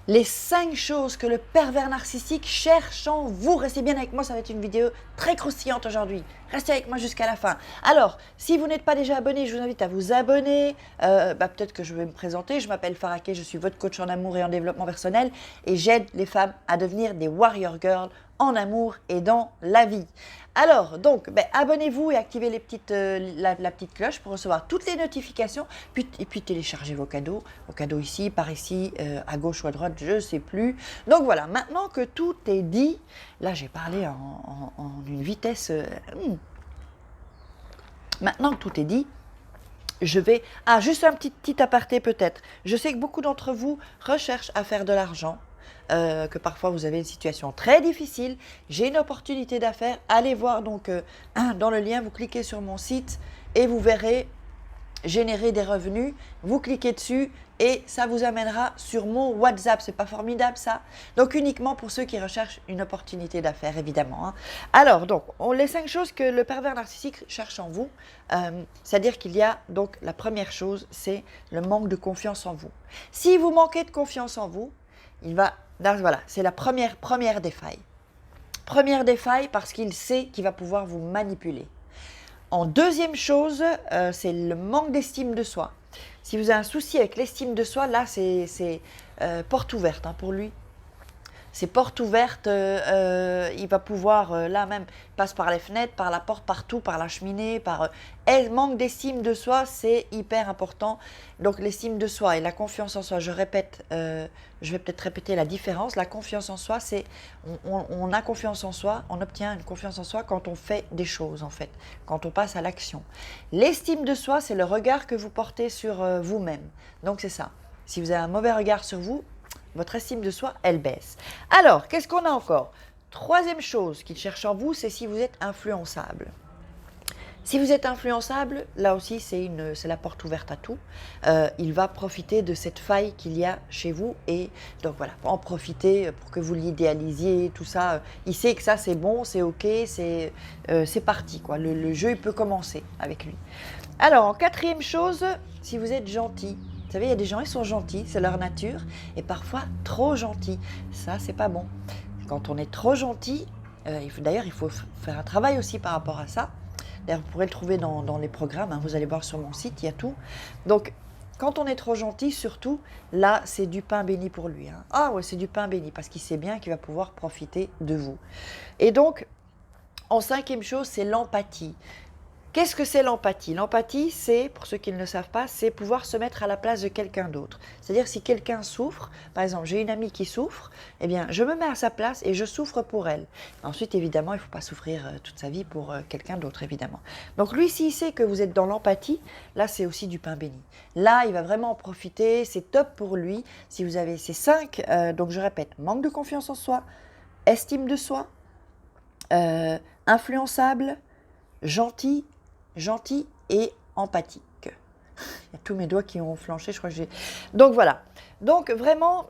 Les 5 choses que le pervers narcissique cherche en vous. Restez bien avec moi, ça va être une vidéo très croustillante aujourd'hui. Restez avec moi jusqu'à la fin. Alors, si vous n'êtes pas déjà abonné, je vous invite à vous abonner. Peut-être que je vais me présenter. Je m'appelle Faraké, je suis votre coach en amour et en développement personnel et j'aide les femmes à devenir des warrior girls en amour et dans la vie. Alors, donc, abonnez-vous et activez les la petite cloche pour recevoir toutes les notifications, et puis téléchargez vos cadeaux ici, par ici, à gauche ou à droite, je ne sais plus. Donc voilà, maintenant que tout est dit, là j'ai parlé en une vitesse... Maintenant que tout est dit, je vais... Ah, juste un petit aparté peut-être. Je sais que beaucoup d'entre vous recherchent à faire de l'argent. Que parfois vous avez une situation très difficile, j'ai une opportunité d'affaires, allez voir donc dans le lien, vous cliquez sur mon site et vous verrez générer des revenus, vous cliquez dessus et ça vous amènera sur mon WhatsApp, c'est pas formidable ça? Donc uniquement pour ceux qui recherchent une opportunité d'affaires évidemment. Alors donc, les 5 choses que le pervers narcissique cherche en vous, c'est-à-dire qu'il y a donc la première chose, c'est le manque de confiance en vous. Si vous manquez de confiance en vous, voilà, c'est la première des failles. Première des failles parce qu'il sait qu'il va pouvoir vous manipuler. En deuxième chose, c'est le manque d'estime de soi. Si vous avez un souci avec l'estime de soi, là, c'est porte ouverte pour lui. C'est porte ouverte, il va pouvoir, là même, passe par les fenêtres, par la porte, partout, par la cheminée, manque d'estime de soi, c'est hyper important. Donc l'estime de soi et la confiance en soi, je répète, je vais peut-être répéter la différence. La confiance en soi, c'est, on a confiance en soi, on obtient une confiance en soi quand on fait des choses en fait, quand on passe à l'action. L'estime de soi, c'est le regard que vous portez sur vous-même. Donc c'est ça. Si vous avez un mauvais regard sur vous, votre estime de soi, elle baisse. Alors, qu'est-ce qu'on a encore? Troisième chose qu'il cherche en vous, c'est si vous êtes influençable. Si vous êtes influençable, là aussi, c'est la porte ouverte à tout. Il va profiter de cette faille qu'il y a chez vous et donc voilà, en profiter pour que vous l'idéalisiez, tout ça. Il sait que ça, c'est bon, c'est ok, c'est parti, quoi. Le jeu, il peut commencer avec lui. Alors, en quatrième chose, si vous êtes gentil. Vous savez, il y a des gens, ils sont gentils, c'est leur nature, et parfois trop gentils. Ça, c'est pas bon. Quand on est trop gentil, d'ailleurs, il faut faire un travail aussi par rapport à ça. D'ailleurs, vous pourrez le trouver dans les programmes, vous allez voir sur mon site, il y a tout. Donc, quand on est trop gentil, surtout, là, c'est du pain béni pour lui. Ah ouais, c'est du pain béni, parce qu'il sait bien qu'il va pouvoir profiter de vous. Et donc, en cinquième chose, c'est l'empathie. Qu'est-ce que c'est l'empathie? L'empathie, c'est, pour ceux qui ne le savent pas, c'est pouvoir se mettre à la place de quelqu'un d'autre. C'est-à-dire si quelqu'un souffre, par exemple, j'ai une amie qui souffre, eh bien, je me mets à sa place et je souffre pour elle. Ensuite, évidemment, il ne faut pas souffrir toute sa vie pour quelqu'un d'autre, évidemment. Donc lui, s'il sait que vous êtes dans l'empathie, là, c'est aussi du pain béni. Là, il va vraiment en profiter, c'est top pour lui. Si vous avez ces 5, donc je répète, manque de confiance en soi, estime de soi, influençable, gentil et empathique. Il y a tous mes doigts qui ont flanché, je crois que j'ai... Donc voilà. Donc vraiment,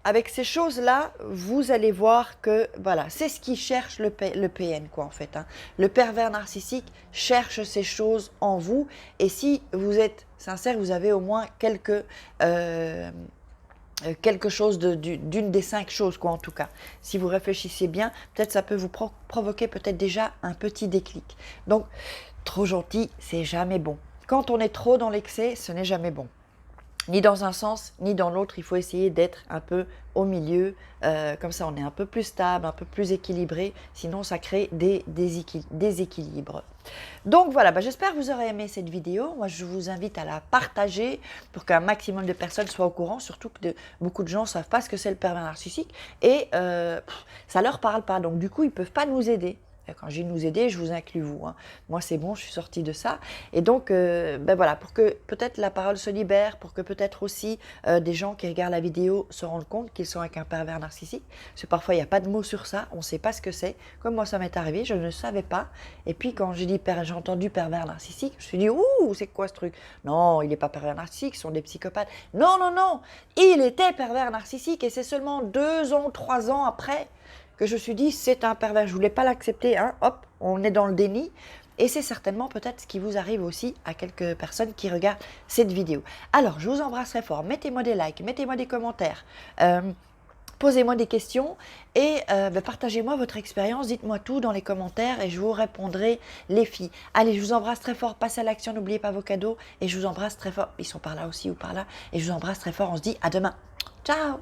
avec ces choses-là, vous allez voir que, voilà, c'est ce qui cherche le PN, quoi, en fait. Le pervers narcissique cherche ces choses en vous. Et si vous êtes sincère, vous avez au moins quelque chose d'une des 5 choses, quoi, en tout cas. Si vous réfléchissez bien, peut-être ça peut vous provoquer peut-être déjà un petit déclic. Donc, trop gentil, c'est jamais bon. Quand on est trop dans l'excès, ce n'est jamais bon. Ni dans un sens, ni dans l'autre. Il faut essayer d'être un peu au milieu. Comme ça, on est un peu plus stable, un peu plus équilibré. Sinon, ça crée des déséquilibres. Donc voilà, j'espère que vous aurez aimé cette vidéo. Moi, je vous invite à la partager pour qu'un maximum de personnes soient au courant. Surtout que beaucoup de gens ne savent pas ce que c'est le pervers narcissique. Et ça ne leur parle pas. Donc du coup, ils ne peuvent pas nous aider. Quand je dis nous aider, je vous inclus vous. Moi, c'est bon, je suis sortie de ça. Et donc, voilà, pour que peut-être la parole se libère, pour que peut-être aussi des gens qui regardent la vidéo se rendent compte qu'ils sont avec un pervers narcissique. Parce que parfois, il n'y a pas de mots sur ça, on ne sait pas ce que c'est. Comme moi, ça m'est arrivé, je ne savais pas. Et puis, quand j'ai entendu pervers narcissique, je me suis dit, ouh, c'est quoi ce truc? Non, il n'est pas pervers narcissique, ce sont des psychopathes. Non, non, non, il était pervers narcissique et c'est seulement 2 ans, 3 ans après que je me suis dit, c'est un pervers. Je ne voulais pas l'accepter, hop, on est dans le déni. Et c'est certainement peut-être ce qui vous arrive aussi à quelques personnes qui regardent cette vidéo. Alors, je vous embrasse très fort. Mettez-moi des likes, mettez-moi des commentaires. Posez-moi des questions et partagez-moi votre expérience, dites-moi tout dans les commentaires et je vous répondrai les filles. Allez, je vous embrasse très fort, passez à l'action, n'oubliez pas vos cadeaux et je vous embrasse très fort. Ils sont par là aussi ou par là et je vous embrasse très fort, on se dit à demain. Ciao!